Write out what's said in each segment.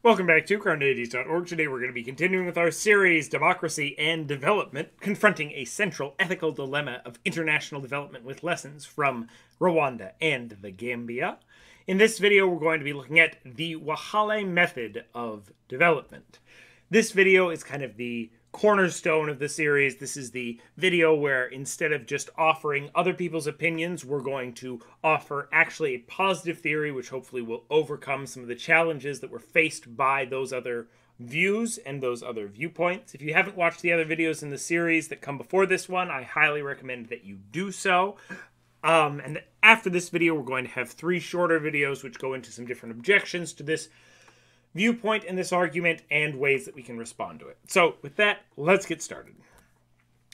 Welcome back to Carneades.org. Today we're going to be continuing with our series, Democracy and Development, confronting a central ethical dilemma of international development with lessons from Rwanda and the Gambia. In this video, we're going to be looking at the Waxaale method of development. This video is kind of the cornerstone of the series. This is the video where instead of just offering other people's opinions, we're going to offer actually a positive theory, which hopefully will overcome some of the challenges that were faced by those other views and those other viewpoints. If you haven't watched the other videos in the series that come before this one, I highly recommend that you do so. And after this video, we're going to have 3 shorter videos which go into some different objections to this viewpoint and this argument and ways that we can respond to it. So with that, let's get started.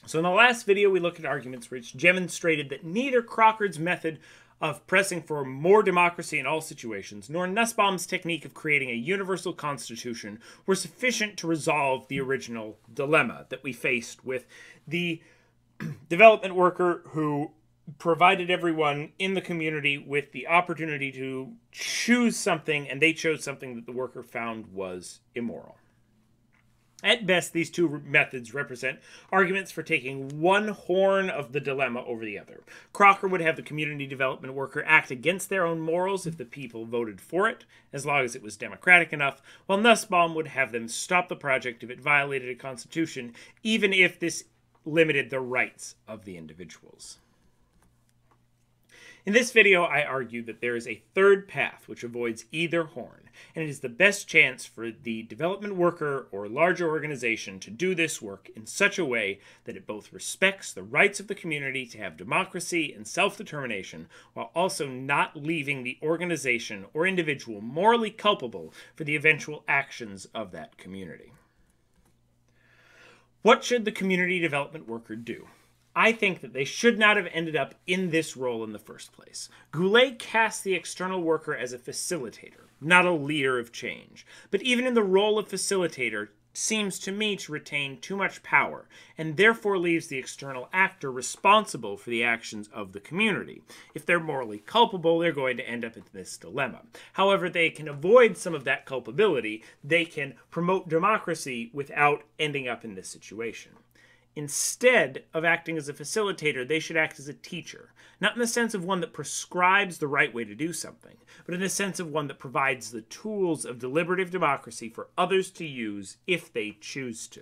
So in the last video, we looked at arguments which demonstrated that neither Crocker's method of pressing for more democracy in all situations, nor Nussbaum's technique of creating a universal constitution were sufficient to resolve the original dilemma that we faced with the development worker who provided everyone in the community with the opportunity to choose something, and they chose something that the worker found was immoral. At best, these two methods represent arguments for taking one horn of the dilemma over the other. Crocker would have the community development worker act against their own morals if the people voted for it, as long as it was democratic enough, while Nussbaum would have them stop the project if it violated a constitution, even if this limited the rights of the individuals. In this video, I argue that there is a third path which avoids either horn, and it is the best chance for the development worker or larger organization to do this work in such a way that it both respects the rights of the community to have democracy and self-determination, while also not leaving the organization or individual morally culpable for the eventual actions of that community. What should the community development worker do? I think that they should not have ended up in this role in the first place. Goulet cast the external worker as a facilitator, not a leader of change. But even in the role of facilitator seems to me to retain too much power, and therefore leaves the external actor responsible for the actions of the community. If they're morally culpable, they're going to end up in this dilemma. However, they can avoid some of that culpability. They can promote democracy without ending up in this situation. Instead of acting as a facilitator, they should act as a teacher, not in the sense of one that prescribes the right way to do something, but in the sense of one that provides the tools of deliberative democracy for others to use if they choose to.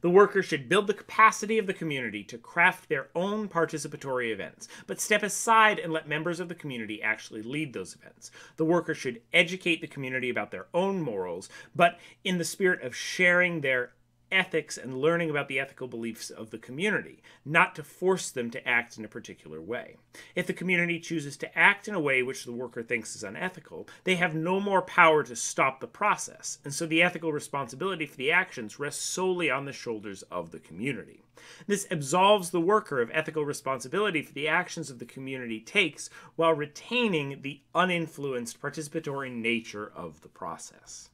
The worker should build the capacity of the community to craft their own participatory events, but step aside and let members of the community actually lead those events. The worker should educate the community about their own morals, but in the spirit of sharing their ethics and learning about the ethical beliefs of the community, not to force them to act in a particular way. If the community chooses to act in a way which the worker thinks is unethical, they have no more power to stop the process, and so the ethical responsibility for the actions rests solely on the shoulders of the community. This absolves the worker of ethical responsibility for the actions of the community takes, while retaining the uninfluenced participatory nature of the process.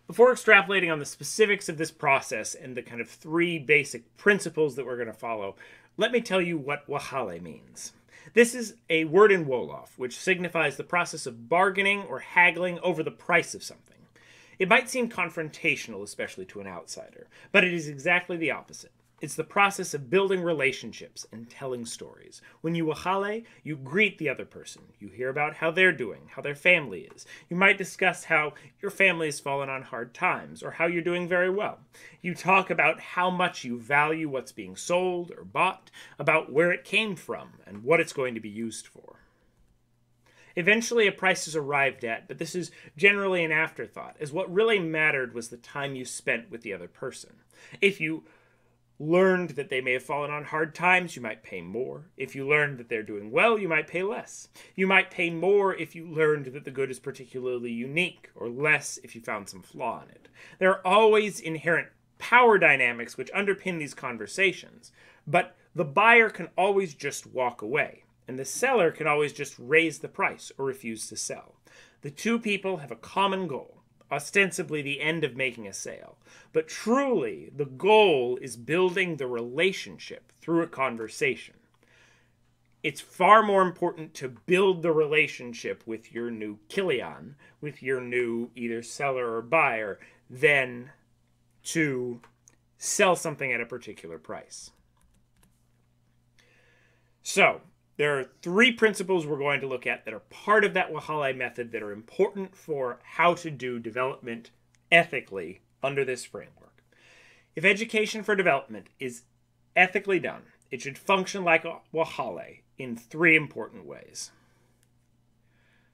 Before extrapolating on the specifics of this process and the kind of 3 basic principles that we're going to follow, let me tell you what Waxaale means. This is a word in Wolof, which signifies the process of bargaining or haggling over the price of something. It might seem confrontational, especially to an outsider, but it is exactly the opposite. It's the process of building relationships and telling stories. When you Waxaale, you greet the other person. You hear about how they're doing, how their family is. You might discuss how your family has fallen on hard times, or how you're doing very well. You talk about how much you value what's being sold or bought, about where it came from, and what it's going to be used for. Eventually, a price is arrived at, but this is generally an afterthought, as what really mattered was the time you spent with the other person. If you learned that they may have fallen on hard times, you might pay more. If you learned that they're doing well, you might pay less. You might pay more if you learned that the good is particularly unique, or less if you found some flaw in it. There are always inherent power dynamics which underpin these conversations, but the buyer can always just walk away, and the seller can always just raise the price or refuse to sell. The two people have a common goal, ostensibly the end of making a sale, but truly the goal is building the relationship through a conversation. it's far more important to build the relationship with your new Kilian, with your new either seller or buyer, than to sell something at a particular price. So, there are 3 principles we're going to look at that are part of that Waxaale method that are important for how to do development ethically under this framework. If education for development is ethically done, it should function like a Waxaale in 3 important ways.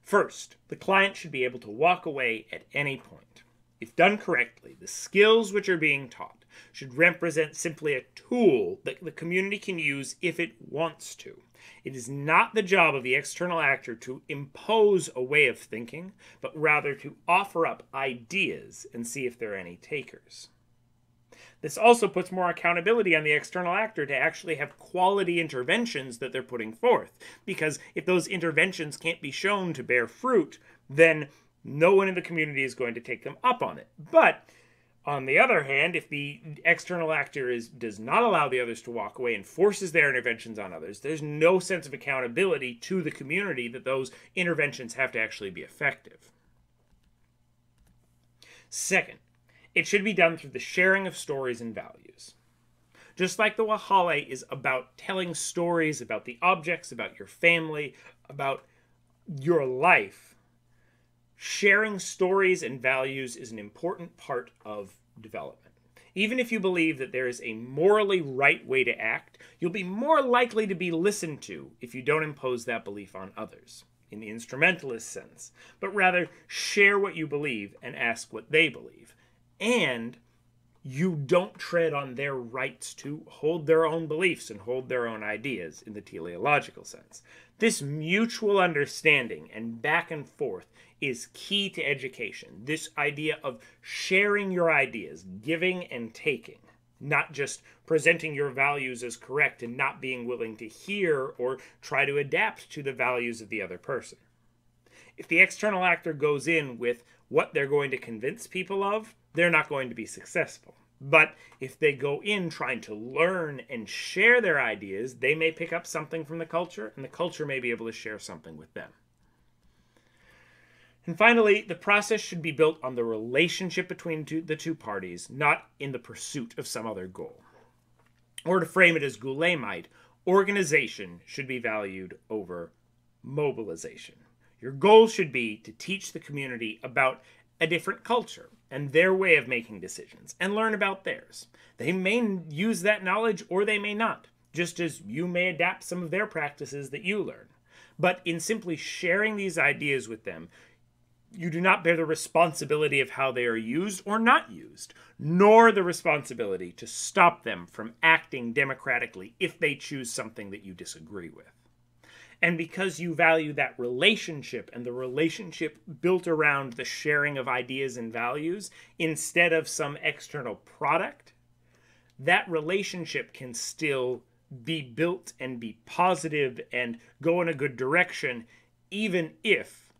First, the client should be able to walk away at any point. If done correctly, the skills which are being taught should represent simply a tool that the community can use if it wants to. It is not the job of the external actor to impose a way of thinking, but rather to offer up ideas and see if there are any takers. This also puts more accountability on the external actor to actually have quality interventions that they're putting forth, because if those interventions can't be shown to bear fruit, then no one in the community is going to take them up on it. But on the other hand, if the external actor does not allow the others to walk away and forces their interventions on others, there's no sense of accountability to the community that those interventions have to actually be effective. Second, it should be done through the sharing of stories and values. Just like the Waxaale is about telling stories about the objects, about your family, about your life, sharing stories and values is an important part of development. Even if you believe that there is a morally right way to act, you'll be more likely to be listened to if you don't impose that belief on others, in the instrumentalist sense, but rather share what you believe and ask what they believe. And you don't tread on their rights to hold their own beliefs and hold their own ideas in the teleological sense. This mutual understanding and back and forth is key to education. This idea of sharing your ideas, giving and taking, not just presenting your values as correct and not being willing to hear or try to adapt to the values of the other person. If the external actor goes in with what they're going to convince people of, they're not going to be successful. But if they go in trying to learn and share their ideas, they may pick up something from the culture, and the culture may be able to share something with them. And finally, the process should be built on the relationship between the two parties, not in the pursuit of some other goal. Or to frame it as Goulet might, organization should be valued over mobilization. Your goal should be to teach the community about a different culture and their way of making decisions, and learn about theirs. They may use that knowledge or they may not, just as you may adapt some of their practices that you learn. But in simply sharing these ideas with them, you do not bear the responsibility of how they are used or not used, nor the responsibility to stop them from acting democratically if they choose something that you disagree with. And because you value that relationship and the relationship built around the sharing of ideas and values instead of some external product, that relationship can still be built and be positive and go in a good direction, even if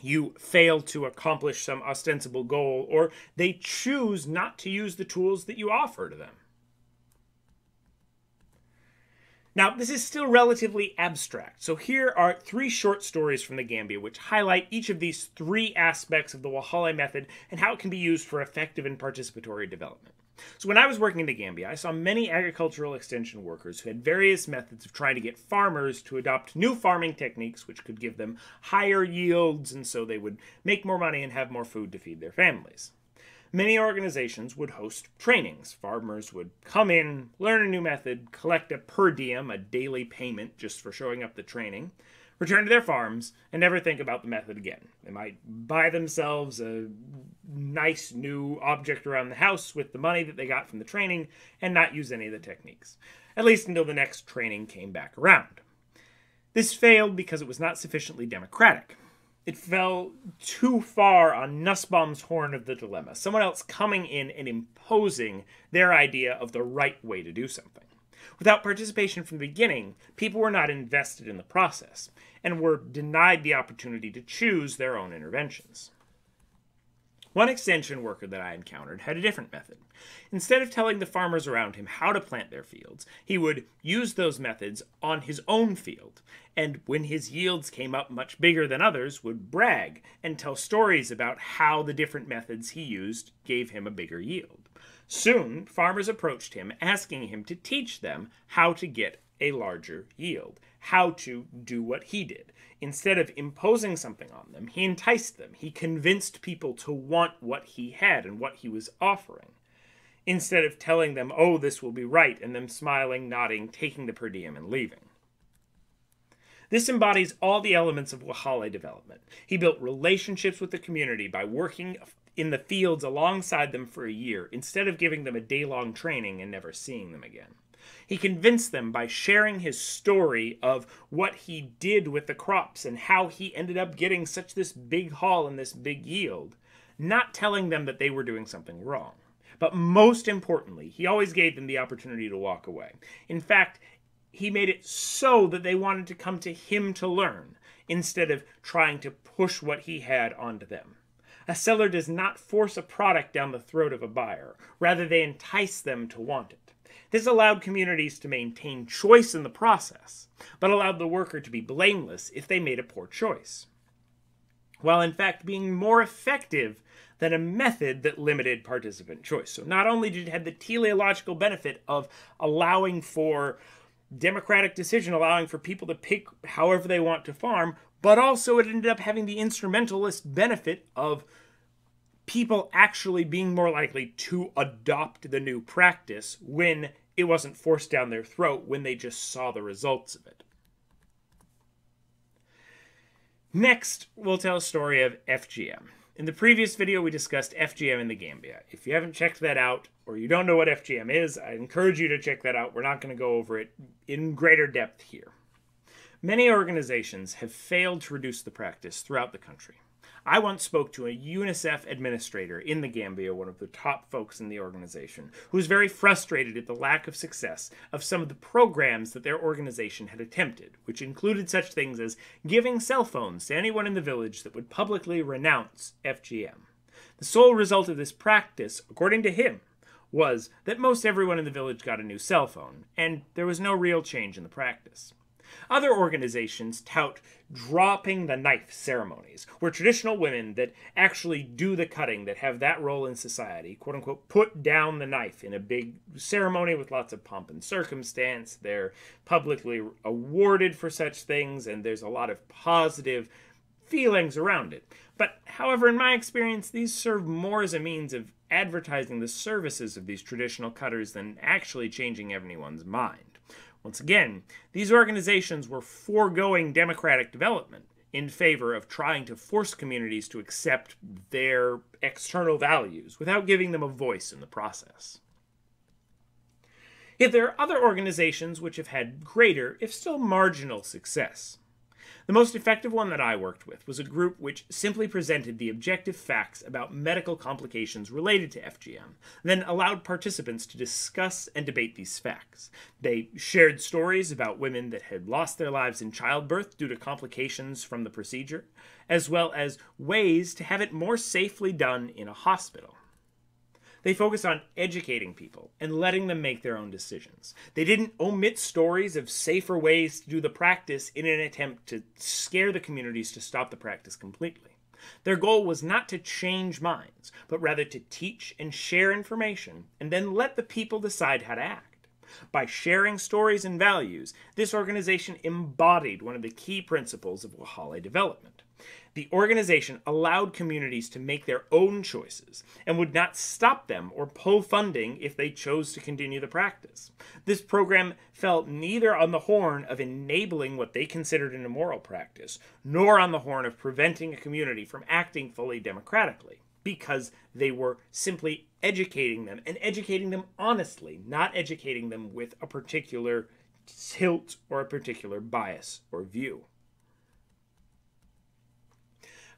you fail to accomplish some ostensible goal or they choose not to use the tools that you offer to them. Now, this is still relatively abstract, so here are 3 short stories from the Gambia which highlight each of these 3 aspects of the Waxaale method and how it can be used for effective and participatory development. So when I was working in the Gambia, I saw many agricultural extension workers who had various methods of trying to get farmers to adopt new farming techniques which could give them higher yields, and so they would make more money and have more food to feed their families. Many organizations would host trainings. Farmers would come in, learn a new method, collect a per diem, a daily payment just for showing up the training, return to their farms, and never think about the method again. They might buy themselves a nice new object around the house with the money that they got from the training and not use any of the techniques, at least until the next training came back around. This failed because it was not sufficiently democratic. It fell too far on Nussbaum's horn of the dilemma, someone else coming in and imposing their idea of the right way to do something. Without participation from the beginning, people were not invested in the process and were denied the opportunity to choose their own interventions. One extension worker that I encountered had a different method. Instead of telling the farmers around him how to plant their fields, he would use those methods on his own field, and when his yields came up much bigger than others, would brag and tell stories about how the different methods he used gave him a bigger yield. Soon, farmers approached him, asking him to teach them how to get a larger yield, how to do what he did. Instead of imposing something on them, he enticed them. He convinced people to want what he had and what he was offering. Instead of telling them, oh, this will be right, and them smiling, nodding, taking the per diem, and leaving. This embodies all the elements of Waxaale development. He built relationships with the community by working in the fields alongside them for a year, instead of giving them a day-long training and never seeing them again. He convinced them by sharing his story of what he did with the crops and how he ended up getting such this big haul and this big yield, not telling them that they were doing something wrong. But most importantly, he always gave them the opportunity to walk away. In fact, he made it so that they wanted to come to him to learn, instead of trying to push what he had onto them. A seller does not force a product down the throat of a buyer. Rather, they entice them to want it. This allowed communities to maintain choice in the process, but allowed the worker to be blameless if they made a poor choice, while in fact being more effective than a method that limited participant choice. So not only did it have the teleological benefit of allowing for democratic decision, allowing for people to pick however they want to farm, but also it ended up having the instrumentalist benefit of people actually being more likely to adopt the new practice when it wasn't forced down their throat, when they just saw the results of it. Next, we'll tell a story of FGM. In the previous video, we discussed FGM in the Gambia. If you haven't checked that out, or you don't know what FGM is, I encourage you to check that out. We're not going to go over it in greater depth here. Many organizations have failed to reduce the practice throughout the country. I once spoke to a UNICEF administrator in the Gambia, one of the top folks in the organization, who was very frustrated at the lack of success of some of the programs that their organization had attempted, which included such things as giving cell phones to anyone in the village that would publicly renounce FGM. The sole result of this practice, according to him, was that most everyone in the village got a new cell phone, and there was no real change in the practice. Other organizations tout dropping the knife ceremonies, where traditional women that actually do the cutting, that have that role in society, quote unquote, put down the knife in a big ceremony with lots of pomp and circumstance. They're publicly awarded for such things, and there's a lot of positive feelings around it. But, however, in my experience, these serve more as a means of advertising the services of these traditional cutters than actually changing anyone's mind. Once again, these organizations were foregoing democratic development in favor of trying to force communities to accept their external values without giving them a voice in the process. Yet there are other organizations which have had greater, if still marginal, success. The most effective one that I worked with was a group which simply presented the objective facts about medical complications related to FGM, then allowed participants to discuss and debate these facts. They shared stories about women that had lost their lives in childbirth due to complications from the procedure, as well as ways to have it more safely done in a hospital. They focused on educating people and letting them make their own decisions. They didn't omit stories of safer ways to do the practice in an attempt to scare the communities to stop the practice completely. Their goal was not to change minds, but rather to teach and share information and then let the people decide how to act. By sharing stories and values, this organization embodied one of the key principles of Waxaale development. The organization allowed communities to make their own choices and would not stop them or pull funding if they chose to continue the practice. This program fell neither on the horn of enabling what they considered an immoral practice, nor on the horn of preventing a community from acting fully democratically, because they were simply educating them, and educating them honestly, not educating them with a particular tilt or a particular bias or view.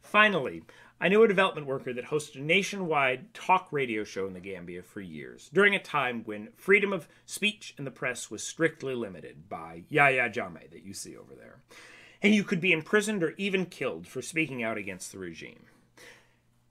Finally, I knew a development worker that hosted a nationwide talk radio show in the Gambia for years, during a time when freedom of speech in the press was strictly limited by Yahya Jammeh that you see over there. And you could be imprisoned or even killed for speaking out against the regime.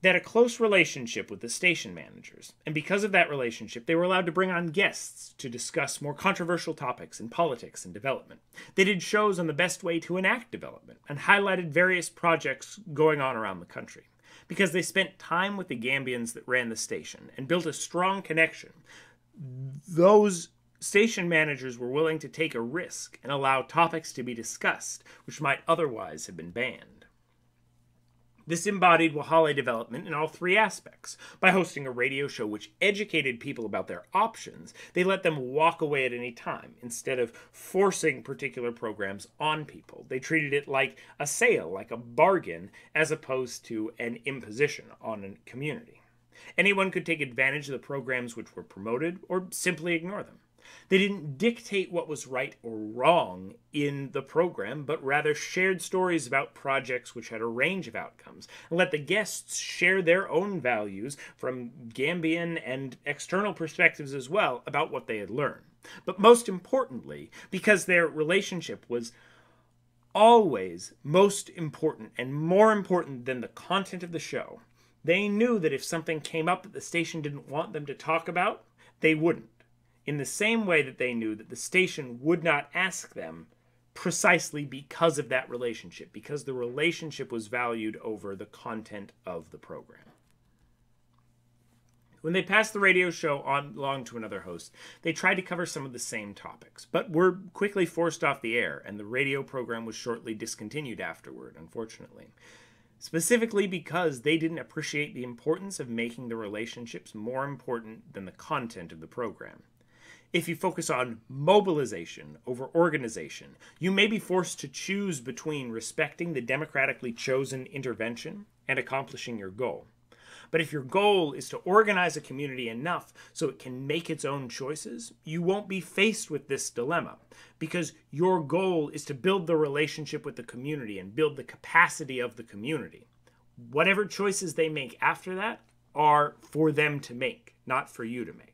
They had a close relationship with the station managers, and because of that relationship, they were allowed to bring on guests to discuss more controversial topics in politics and development. They did shows on the best way to enact development, and highlighted various projects going on around the country. Because they spent time with the Gambians that ran the station, and built a strong connection, those station managers were willing to take a risk and allow topics to be discussed which might otherwise have been banned. This embodied Waxaale development in all three aspects. By hosting a radio show which educated people about their options, they let them walk away at any time, instead of forcing particular programs on people. They treated it like a sale, like a bargain, as opposed to an imposition on a community. Anyone could take advantage of the programs which were promoted, or simply ignore them. They didn't dictate what was right or wrong in the program, but rather shared stories about projects which had a range of outcomes, and let the guests share their own values from Gambian and external perspectives as well about what they had learned. But most importantly, because their relationship was always most important and more important than the content of the show, they knew that if something came up that the station didn't want them to talk about, they wouldn't. In the same way that they knew that the station would not ask them, precisely because of that relationship, because the relationship was valued over the content of the program. When they passed the radio show along to another host, they tried to cover some of the same topics, but were quickly forced off the air, and the radio program was shortly discontinued afterward, unfortunately. Specifically because they didn't appreciate the importance of making the relationships more important than the content of the program. If you focus on mobilization over organization, you may be forced to choose between respecting the democratically chosen intervention and accomplishing your goal. But if your goal is to organize a community enough so it can make its own choices, you won't be faced with this dilemma, because your goal is to build the relationship with the community and build the capacity of the community. Whatever choices they make after that are for them to make, not for you to make.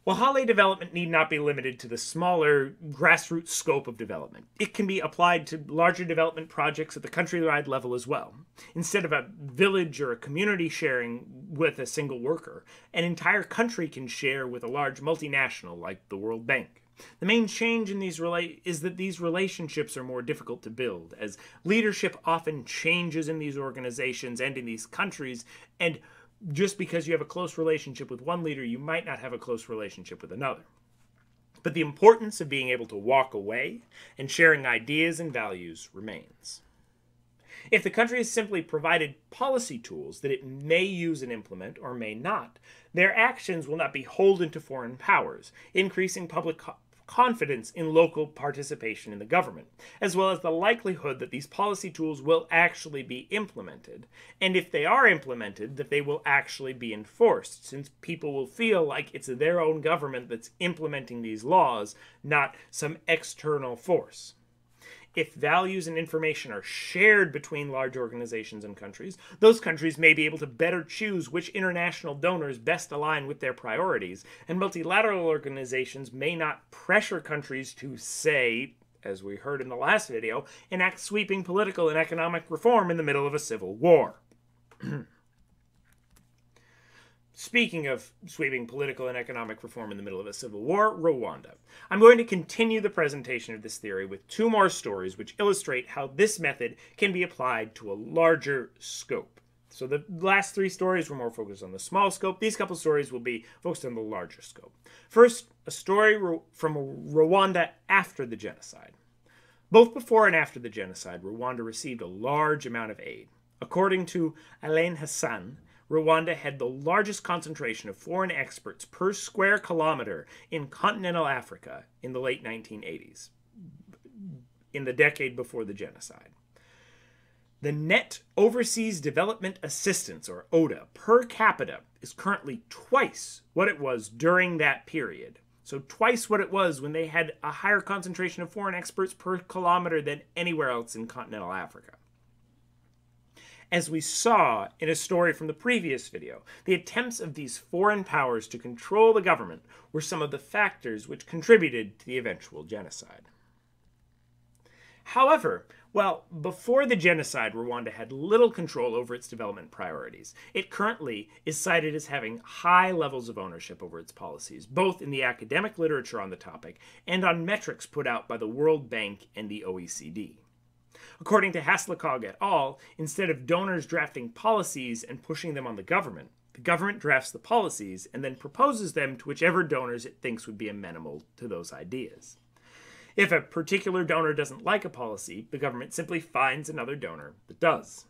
Waxaale development need not be limited to the smaller, grassroots scope of development. It can be applied to larger development projects at the countrywide level as well. Instead of a village or a community sharing with a single worker, an entire country can share with a large multinational like the World Bank. The main change in these is that these relationships are more difficult to build, as leadership often changes in these organizations and in these countries, and just because you have a close relationship with one leader, you might not have a close relationship with another. But the importance of being able to walk away and sharing ideas and values remains. If the country has simply provided policy tools that it may use and implement, or may not, their actions will not be beholden to foreign powers, increasing public confidence in local participation in the government, as well as the likelihood that these policy tools will actually be implemented, and if they are implemented, that they will actually be enforced, since people will feel like it's their own government that's implementing these laws, not some external force. If values and information are shared between large organizations and countries, those countries may be able to better choose which international donors best align with their priorities, and multilateral organizations may not pressure countries to, say, as we heard in the last video, enact sweeping political and economic reform in the middle of a civil war. Speaking of sweeping political and economic reform in the middle of a civil war, Rwanda. I'm going to continue the presentation of this theory with two more stories which illustrate how this method can be applied to a larger scope. So the last three stories were more focused on the small scope. These couple stories will be focused on the larger scope. First, a story from Rwanda after the genocide. Both before and after the genocide, Rwanda received a large amount of aid. According to Alain Hassan, Rwanda had the largest concentration of foreign experts per square kilometer in continental Africa in the late 1980s, in the decade before the genocide. The net overseas development assistance, or ODA, per capita is currently twice what it was during that period. So twice what it was when they had a higher concentration of foreign experts per kilometer than anywhere else in continental Africa. As we saw in a story from the previous video, the attempts of these foreign powers to control the government were some of the factors which contributed to the eventual genocide. However, Well, before the genocide, Rwanda had little control over its development priorities. It currently is cited as having high levels of ownership over its policies, both in the academic literature on the topic and on metrics put out by the World Bank and the OECD. According to Haslakog et al., instead of donors drafting policies and pushing them on the government drafts the policies and then proposes them to whichever donors it thinks would be amenable to those ideas. If a particular donor doesn't like a policy, the government simply finds another donor that does.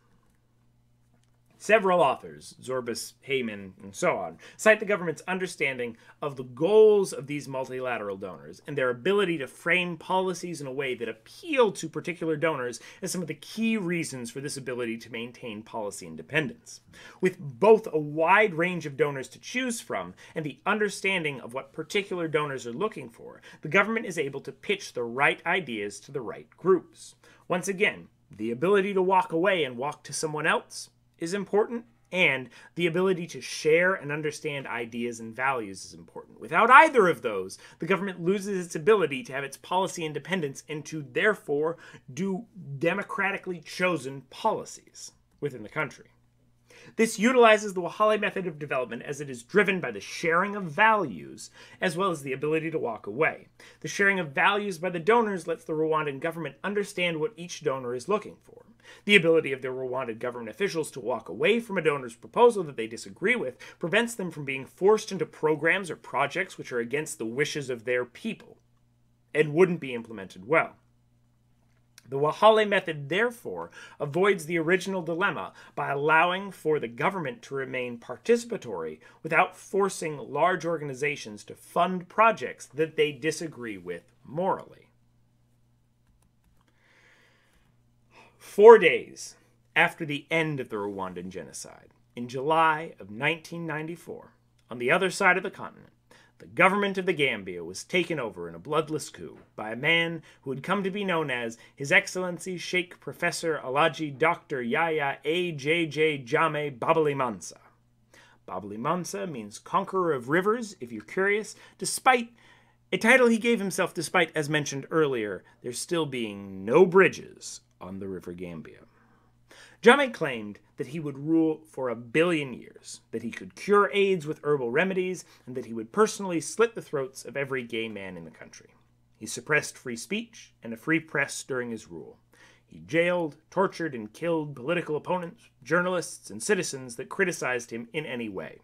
Several authors, Zorbas, Heyman, and so on, cite the government's understanding of the goals of these multilateral donors and their ability to frame policies in a way that appeal to particular donors as some of the key reasons for this ability to maintain policy independence. With both a wide range of donors to choose from and the understanding of what particular donors are looking for, the government is able to pitch the right ideas to the right groups. Once again, the ability to walk away and walk to someone else is important, and the ability to share and understand ideas and values is important. Without either of those, the government loses its ability to have its policy independence and to therefore do democratically chosen policies within the country. This utilizes the Waxaale method of development as it is driven by the sharing of values as well as the ability to walk away. The sharing of values by the donors lets the Rwandan government understand what each donor is looking for. The ability of the Rwandan government officials to walk away from a donor's proposal that they disagree with prevents them from being forced into programs or projects which are against the wishes of their people and wouldn't be implemented well. The Waxaale method, therefore, avoids the original dilemma by allowing for the government to remain participatory without forcing large organizations to fund projects that they disagree with morally. 4 days after the end of the Rwandan genocide, in July of 1994, on the other side of the continent, the government of the Gambia was taken over in a bloodless coup by a man who had come to be known as His Excellency Sheikh Professor Alhaji Dr. Yahya A.J.J. Jammeh Babali Mansa. Babali Mansa means conqueror of rivers, if you're curious, despite a title he gave himself despite, as mentioned earlier, there still being no bridges on the River Gambia. Jammeh claimed that he would rule for 1 billion years, that he could cure AIDS with herbal remedies, and that he would personally slit the throats of every gay man in the country. He suppressed free speech and a free press during his rule. He jailed, tortured, and killed political opponents, journalists, and citizens that criticized him in any way.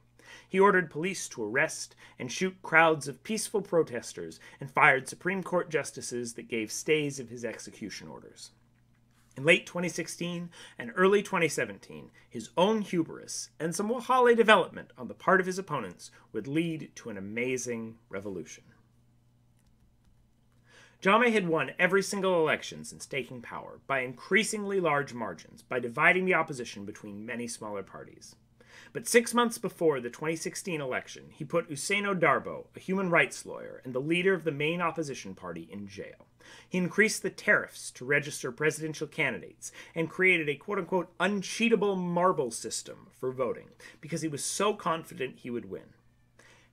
He ordered police to arrest and shoot crowds of peaceful protesters and fired Supreme Court justices that gave stays of his execution orders. In late 2016 and early 2017, his own hubris and some Waxaale development on the part of his opponents would lead to an amazing revolution. Jammeh had won every single election since taking power by increasingly large margins, by dividing the opposition between many smaller parties. But 6 months before the 2016 election, he put Ousseynou Darbo, a human rights lawyer and the leader of the main opposition party, in jail. He increased the tariffs to register presidential candidates and created a quote-unquote uncheatable marble system for voting because he was so confident he would win.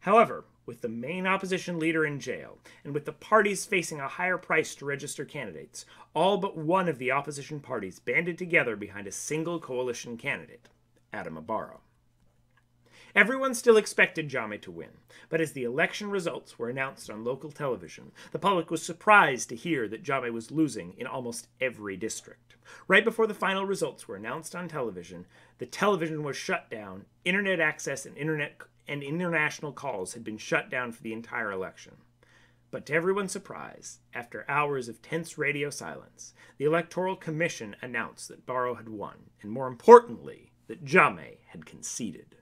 However, with the main opposition leader in jail and with the parties facing a higher price to register candidates, all but one of the opposition parties banded together behind a single coalition candidate, Adama Barrow. Everyone still expected Jammeh to win, but as the election results were announced on local television, the public was surprised to hear that Jammeh was losing in almost every district. Right before the final results were announced on television, the television was shut down, internet access and international calls had been shut down for the entire election. But to everyone's surprise, after hours of tense radio silence, the Electoral Commission announced that Barrow had won, and more importantly, that Jammeh had conceded.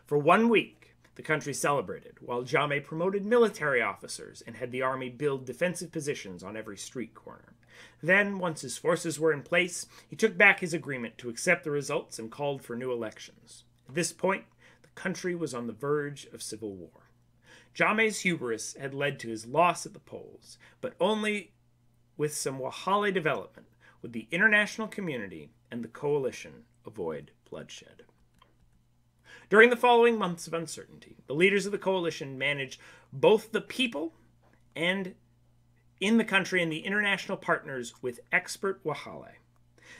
For 1 week, the country celebrated, while Jammeh promoted military officers and had the army build defensive positions on every street corner. Then, once his forces were in place, he took back his agreement to accept the results and called for new elections. At this point, the country was on the verge of civil war. Jammeh's hubris had led to his loss at the polls, but only with some Waxaale development would the international community and the coalition avoid bloodshed. During the following months of uncertainty, the leaders of the coalition managed both the people and in the country and the international partners with expert Waxaale.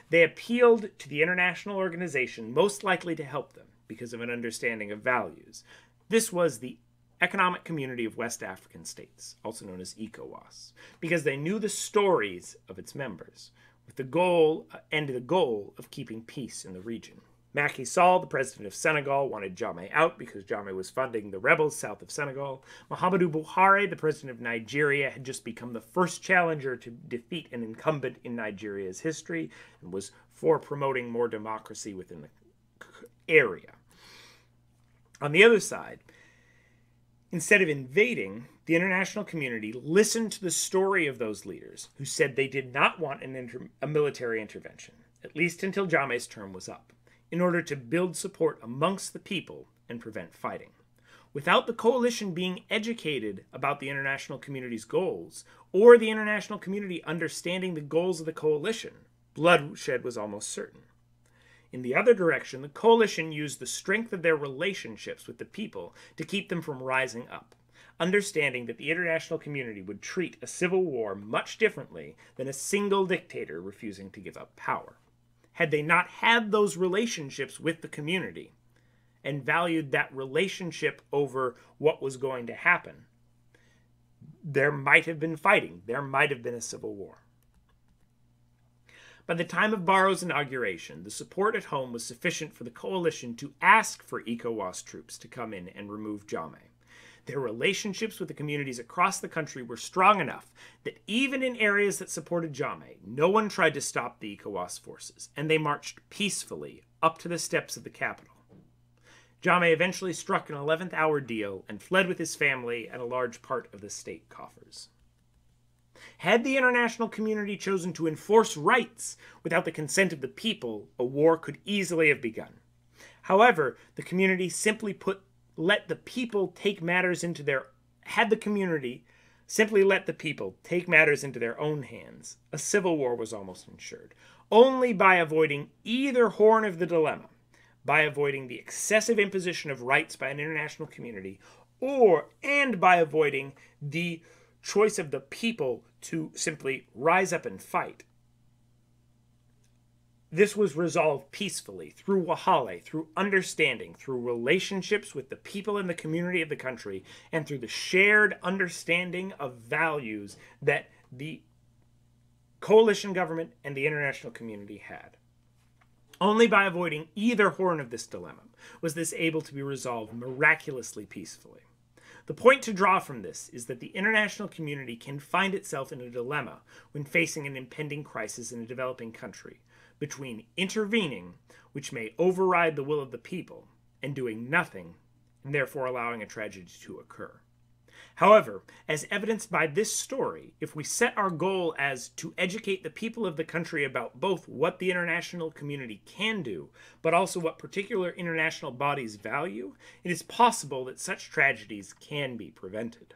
They appealed to the international organization most likely to help them because of an understanding of values. This was the Economic Community of West African States, also known as ECOWAS, because they knew the stories of its members, with the goal of keeping peace in the region. Macky Sall, the president of Senegal, wanted Jammeh out because Jammeh was funding the rebels south of Senegal. Muhammadu Buhari, the president of Nigeria, had just become the first challenger to defeat an incumbent in Nigeria's history and was for promoting more democracy within the area. On the other side, instead of invading, the international community listened to the story of those leaders who said they did not want a military intervention, at least until Jammeh's term was up, in order to build support amongst the people and prevent fighting. Without the coalition being educated about the international community's goals, or the international community understanding the goals of the coalition, bloodshed was almost certain. In the other direction, the coalition used the strength of their relationships with the people to keep them from rising up, understanding that the international community would treat a civil war much differently than a single dictator refusing to give up power. Had they not had those relationships with the community and valued that relationship over what was going to happen, there might have been fighting. There might have been a civil war. By the time of Barrow's inauguration, the support at home was sufficient for the coalition to ask for ECOWAS troops to come in and remove Jammeh. Their relationships with the communities across the country were strong enough that even in areas that supported Jammeh, no one tried to stop the ECOWAS forces, and they marched peacefully up to the steps of the capital. Jammeh eventually struck an 11th-hour deal and fled with his family and a large part of the state coffers. Had the international community chosen to enforce rights without the consent of the people, a war could easily have begun. However, the community simply let the people take matters into their own hands, a civil war was almost ensured, only by avoiding either horn of the dilemma, by avoiding the excessive imposition of rights by an international community, and by avoiding the choice of the people to simply rise up and fight. This was resolved peacefully through Waxaale, through understanding, through relationships with the people and the community of the country, and through the shared understanding of values that the coalition government and the international community had. Only by avoiding either horn of this dilemma was this able to be resolved miraculously peacefully. The point to draw from this is that the international community can find itself in a dilemma when facing an impending crisis in a developing country, between intervening, which may override the will of the people, and doing nothing, and therefore allowing a tragedy to occur. However, as evidenced by this story, if we set our goal as to educate the people of the country about both what the international community can do, but also what particular international bodies value, it is possible that such tragedies can be prevented.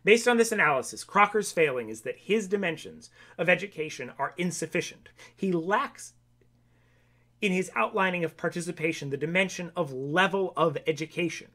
Based on this analysis, Crocker's failing is that his dimensions of education are insufficient. He lacks, in his outlining of participation, the dimension of level of education.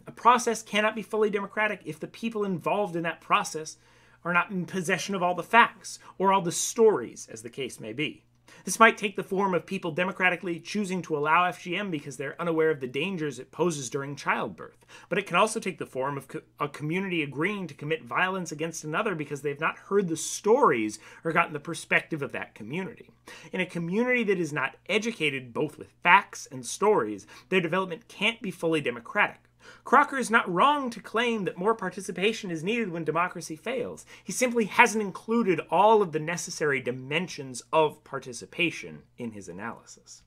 A process cannot be fully democratic if the people involved in that process are not in possession of all the facts, or all the stories, as the case may be. This might take the form of people democratically choosing to allow FGM because they're unaware of the dangers it poses during childbirth. But it can also take the form of a community agreeing to commit violence against another because they've not heard the stories or gotten the perspective of that community. In a community that is not educated both with facts and stories, their development can't be fully democratic. Crocker is not wrong to claim that more participation is needed when democracy fails. He simply hasn't included all of the necessary dimensions of participation in his analysis.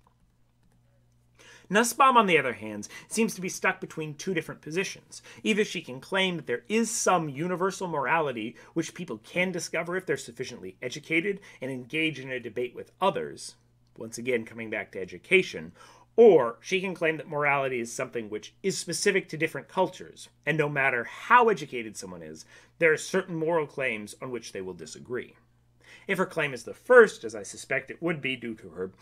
Nussbaum, on the other hand, seems to be stuck between two different positions. Either she can claim that there is some universal morality which people can discover if they're sufficiently educated and engage in a debate with others, once again coming back to education, or she can claim that morality is something which is specific to different cultures, and no matter how educated someone is, there are certain moral claims on which they will disagree. If her claim is the first, as I suspect it would be due to her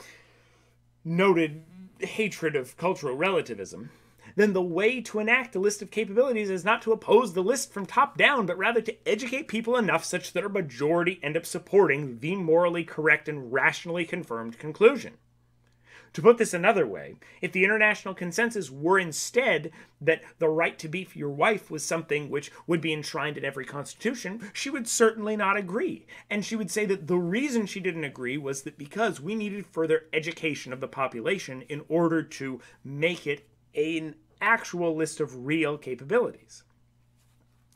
noted hatred of cultural relativism, then the way to enact a list of capabilities is not to oppose the list from top down, but rather to educate people enough such that a majority end up supporting the morally correct and rationally confirmed conclusion. To put this another way, if the international consensus were instead that the right to beef your wife was something which would be enshrined in every constitution, she would certainly not agree. And she would say that the reason she didn't agree was that because we needed further education of the population in order to make it an actual list of real capabilities.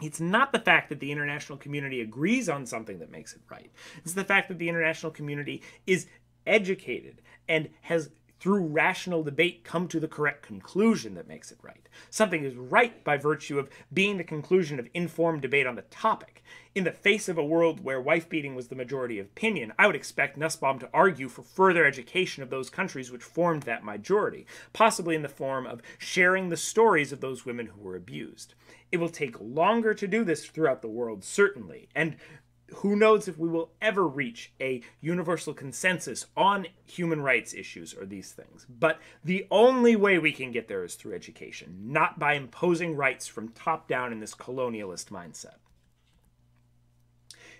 It's not the fact that the international community agrees on something that makes it right. It's the fact that the international community is educated and has, through rational debate, come to the correct conclusion that makes it right. Something is right by virtue of being the conclusion of informed debate on the topic. In the face of a world where wife-beating was the majority of opinion, I would expect Nussbaum to argue for further education of those countries which formed that majority, possibly in the form of sharing the stories of those women who were abused. It will take longer to do this throughout the world, certainly, and who knows if we will ever reach a universal consensus on human rights issues or these things. But the only way we can get there is through education, not by imposing rights from top down in this colonialist mindset.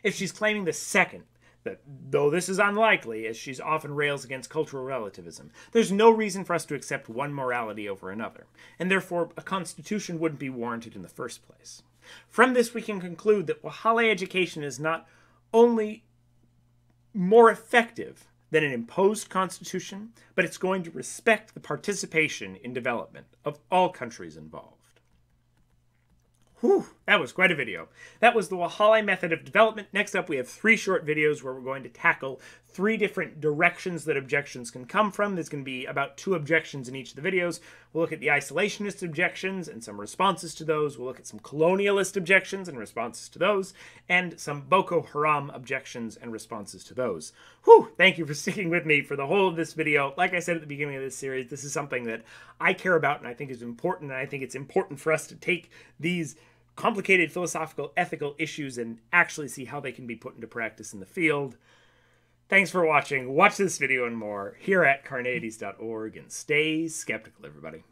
If she's claiming the second, that though this is unlikely, as she's often rails against cultural relativism, there's no reason for us to accept one morality over another, and therefore a constitution wouldn't be warranted in the first place. From this, we can conclude that Waxaale education is not only more effective than an imposed constitution, but it's going to respect the participation in development of all countries involved. Whew, that was quite a video. That was the Waxaale method of development. Next up, we have 3 short videos where we're going to tackle 3 different directions that objections can come from. There's going to be about 2 objections in each of the videos. We'll look at the isolationist objections and some responses to those. We'll look at some colonialist objections and responses to those, and some Boko Haram objections and responses to those. Whew, thank you for sticking with me for the whole of this video. Like I said at the beginning of this series, this is something that I care about and I think is important, and I think it's important for us to take these complicated philosophical, ethical issues and actually see how they can be put into practice in the field. Thanks for watching. Watch this video and more here at Carneades.org, and stay skeptical, everybody.